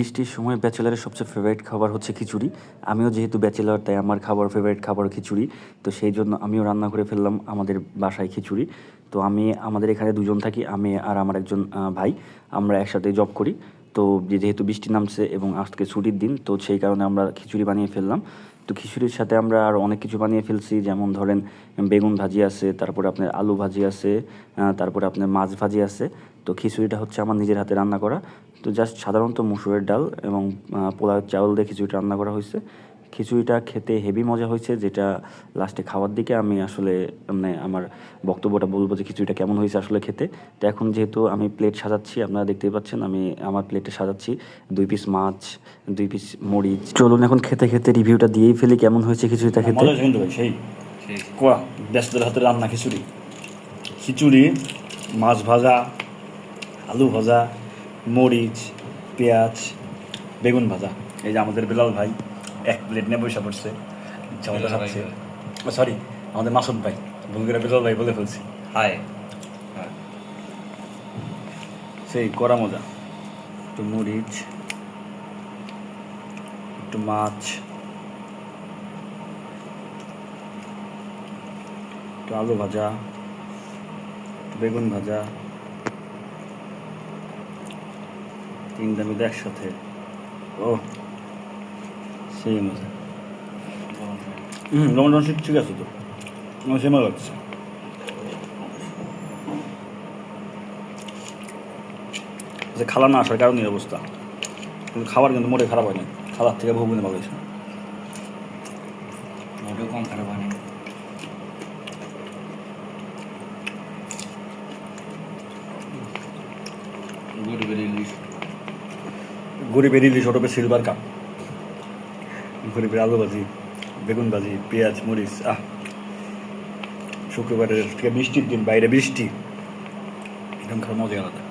বৃষ্টির সময় ব্যাচেলারের সবচেয়ে ফেভারিট খাবার হচ্ছে খিচুড়ি। আমিও যেহেতু ব্যাচেলার তাই আমার ফেভারিট খাবার খিচুড়ি। তো সেই জন্য আমিও রান্না করে ফেললাম আমাদের বাসায় খিচুড়ি। তো আমাদের এখানে দুজন থাকি, আমি আর আমার একজন ভাই। আমরা একসাথে জব করি। তো যেহেতু বৃষ্টি নামছে এবং আজকে ছুটির দিন, তো সেই কারণে আমরা খিচুড়ি বানিয়ে ফেললাম। তো খিচুড়ির সাথে আমরা আরও অনেক কিছু বানিয়ে ফেলছি, যেমন ধরেন বেগুন ভাজি আছে, তারপরে আপনার আলু ভাজি আছে, তারপরে আপনার মাছ ভাজি আছে। তো খিচুড়িটা হচ্ছে আমার নিজের হাতে রান্না করা। তো জাস্ট সাধারণত মুসুরের ডাল এবং পোলাওয়ের চাউল দিয়ে খিচুড়িটা রান্না করা হয়েছে। খিচুড়িটা খেতে হেভি মজা হয়েছে, যেটা লাস্টে খাওয়ার দিকে আমি আসলে মানে আমার বক্তব্যটা বলবো যে খিচুড়িটা কেমন হয়েছে আসলে খেতে। তো এখন যেহেতু আমি প্লেট সাজাচ্ছি, আপনারা দেখতেই পাচ্ছেন আমি আমার প্লেটে সাজাচ্ছি 2 পিস মাছ, 2 পিস মরিচ। চলুন এখন খেতে খেতে রিভিউটা দিয়েই ফেলি কেমন হয়েছে খিচুড়িটা খেতে। মজা কিন্তু ভাই সেই কোয়া ব্যস্তদের হাতে রান্না খিচুড়ি, মাছ ভাজা, আলু ভাজা, মরিচ, পেঁয়াজ, বেগুন ভাজা। এই যে আমাদের বেলাল ভাই এক প্লেট নিয়ে বসে পড়ছে, ইচ্ছা মতো খাচ্ছে। সরি, আমাদের মাসুদ ভাই, ভুল করে বেলাল ভাই বলে ফেলছি। হাই সেই কড়া মজা। একটু মরিচ, একটু মাছ, একটু আলু ভাজা, একটু বেগুন ভাজা, তিনটা মিলে একসাথে। ও সেই মজা। লবণ ঠিক আছে তো, আমার সে মজা লাগছে। যে খালা না আসার কারণে এই অবস্থা, কিন্তু খাবার কিন্তু মোটে খারাপ হয় না, খাবার থেকে বহুগুণে ভালো হয়েছে। মোটেও কম খারাপ হয় না। গরিবের ইলিশ ওটা সিলভার কাপ। গরিবের আলু ভাজি, বেগুন ভাজি, পেঁয়াজ, মরিচ। শুক্রবারের থেকে বৃষ্টির দিন, বাইরে বৃষ্টি, এরকম খাওয়ার মজা আলাদা।